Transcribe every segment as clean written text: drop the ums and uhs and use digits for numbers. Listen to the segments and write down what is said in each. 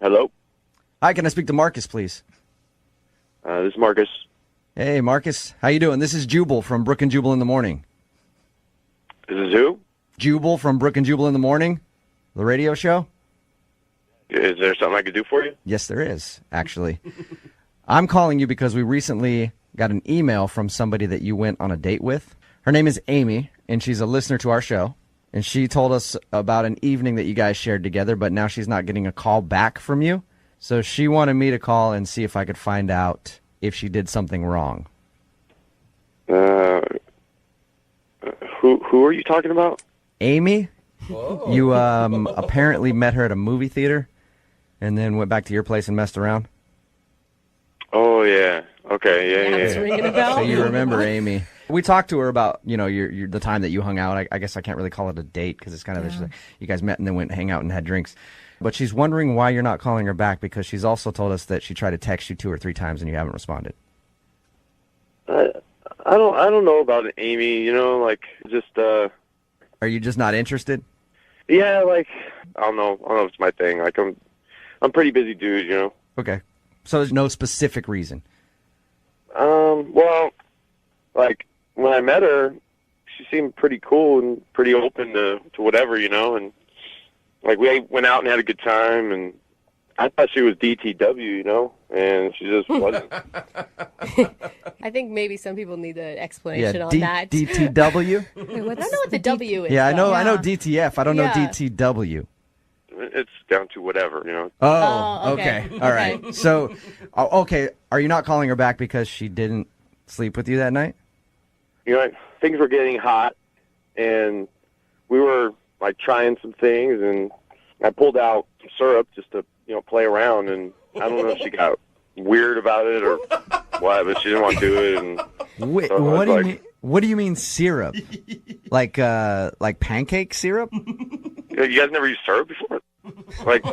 Hello? Hi, can I speak to Marcus, please? This is Marcus. Hey, Marcus. How you doing? This is Jubal from Brooke and Jubal in the Morning. This is who? Jubal from Brooke and Jubal in the Morning, the radio show. Is there something I could do for you? Yes, there is, actually. I'm calling you because we recently got an email from somebody that you went on a date with. Her name is Amy, and she's a listener to our show. And she told us about an evening that you guys shared together, but now she's not getting a call back from you. So she wanted me to call and see if I could find out if she did something wrong. Who are you talking about? Amy? Whoa. You apparently met her at a movie theater and then went back to your place and messed around? Oh, yeah. Okay, yeah. It's ringing a bell. So you remember Amy. We talked to her about, your the time that you hung out. I guess I can't really call it a date because it's kind of just you guys met and then went hang out and had drinks. But she's wondering why you're not calling her back because she's also told us that she tried to text you 2 or 3 times and you haven't responded. I don't know about it, Amy. Just Are you just not interested? Yeah, I don't know if it's my thing. I'm a pretty busy dude, Okay. So there's no specific reason. Well, when I met her, she seemed pretty cool and pretty open to whatever, and we went out and had a good time, and I thought she was DTW, and she just wasn't. I think maybe some people need an explanation on that. DTW? I don't know what the W is. Yeah, I know DTF. I don't know DTW. It's down to whatever, Oh, okay. All right. So, okay, are you not calling her back because she didn't sleep with you that night? Things were getting hot, and we were, trying some things, and I pulled out some syrup just to, play around, and I don't know if she got weird about it or what, but she didn't want to do it. And wait, so what do you mean? What do you mean syrup? like pancake syrup? You guys never used syrup before?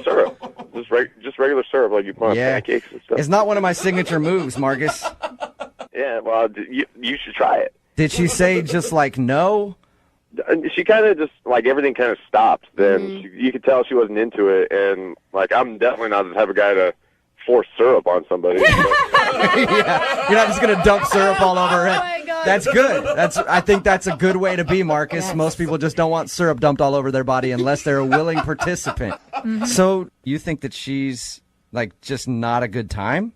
Syrup, just regular syrup, like you put on pancakes and stuff. It's not one of my signature moves, Marcus. Yeah, well, you should try it. Did she say just no? She kind of just everything kind of stopped. Then you could tell she wasn't into it, and I'm definitely not the type of guy to force syrup on somebody. Yeah, you're not just gonna dump syrup all over her head. That's good. I think that's a good way to be, Marcus. Yes. Most people just don't want syrup dumped all over their body unless they're a willing participant. Mm-hmm. So you think that she's just not a good time?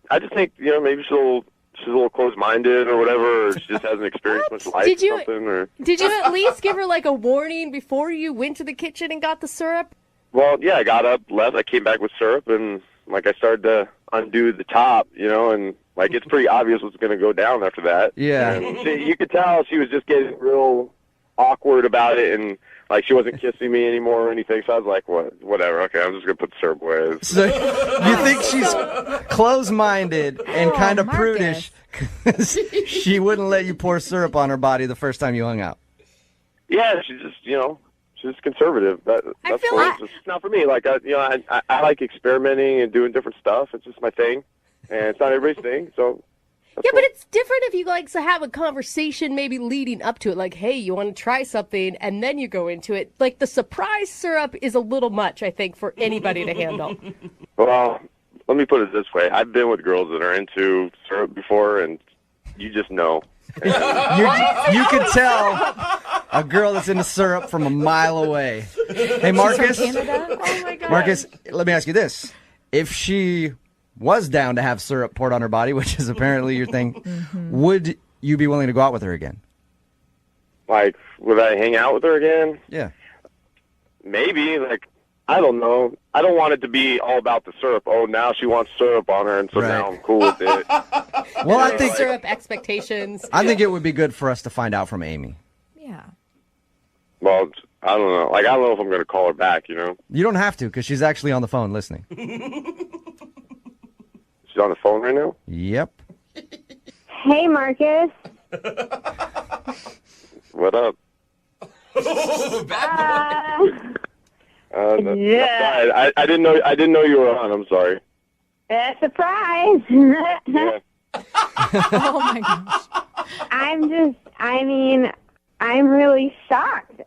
I just think maybe she's a little closed-minded or whatever, or she just hasn't experienced much life or something. Or did you at least give her a warning before you went to the kitchen and got the syrup? Well, yeah, I got up, left, I came back with syrup, and I started to undo the top, and it's pretty obvious what's going to go down after that. Yeah. And you could tell she was just getting real awkward about it, and she wasn't kissing me anymore or anything. So I was like, whatever. Okay, I'm just going to put the syrup away. So you think she's closed-minded and kind of prudish because she wouldn't let you pour syrup on her body the first time you hung out? Yeah, she's just, she's conservative. That's it's not for me. I like experimenting and doing different stuff. It's just my thing, and it's not everybody's thing. So yeah, but it's different if you to have a conversation maybe leading up to it. Hey, you want to try something, and then you go into it. The surprise syrup is a little much, I think, for anybody to handle. Well, let me put it this way: I've been with girls that are into syrup before, and you just know. You can tell a girl that's into syrup from a mile away. Hey, Marcus. Oh my God. Marcus, let me ask you this. If she was down to have syrup poured on her body, which is apparently your thing, would you be willing to go out with her again? Would I hang out with her again? Yeah. Maybe. I don't know. I don't want it to be all about the syrup. Oh, now she wants syrup on her, and so now I'm cool with it. Well, I think syrup expectations. I think it would be good for us to find out from Amy. Yeah. Well, I don't know. I don't know if I'm going to call her back, You don't have to, because she's actually on the phone listening. She's on the phone right now? Yep. Hey, Marcus. What up? Yeah. I didn't know you were on. I'm sorry. Surprise. Yeah. Oh my gosh. I'm really shocked.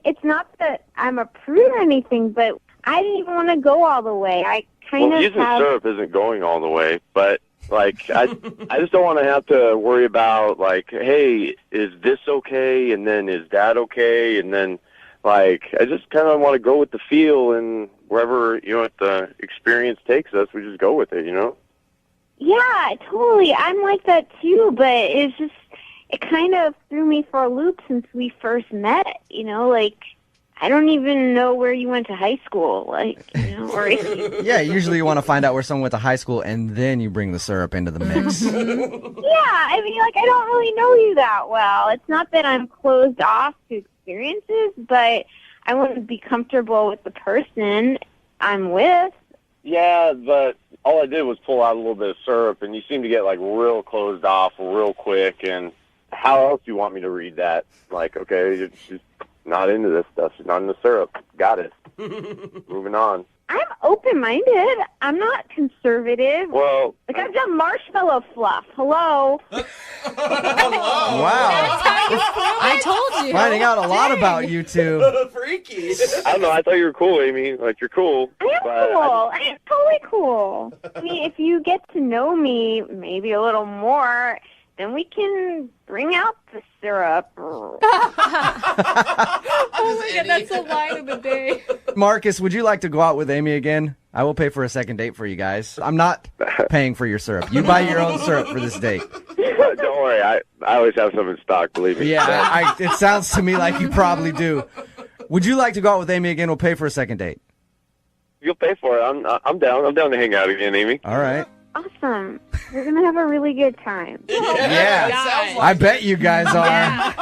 It's not that I'm a prude or anything, but I didn't even want to go all the way. I kind of using have... syrup isn't going all the way, but like I just don't want to have to worry about like, hey, is this okay? And then is that okay? And then like I just kind of want to go with the feel, and wherever the experience takes us, we just go with it. Yeah, totally. I'm like that too, but it kind of threw me for a loop since we first met. Like I don't even know where you went to high school, or if Yeah, usually you want to find out where someone went to high school, and then you bring the syrup into the mix. Yeah, I mean, I don't really know you that well. It's not that I'm closed off to experiences, but I want to be comfortable with the person I'm with. Yeah, but all I did was pull out a little bit of syrup, and you seem to get like real closed off real quick. And how else do you want me to read that? Like, okay, she's not into this stuff. She's not into syrup. Got it. Moving on. I'm open-minded. I'm not conservative. Well, I've done marshmallow fluff. Hello. Wow. I told you. Finding out a lot about you two. Freaky. I don't know. I thought you were cool, Amy. Like, you're cool. I am but cool. I am totally cool. I mean, if you get to know me maybe a little more, then we can bring out the syrup. Oh my God, that's the line of the day. Marcus, would you like to go out with Amy again? I will pay for a second date for you guys. I'm not paying for your syrup. You buy your own syrup for this date. Don't worry. I always have some in stock, believe me. Yeah, it sounds to me like you probably do. Would you like to go out with Amy again? We'll pay for a second date. You'll pay for it. I'm down. I'm down to hang out again, Amy. All right. Awesome. We're going to have a really good time. Yeah. it sounds like I bet you guys are. Yeah.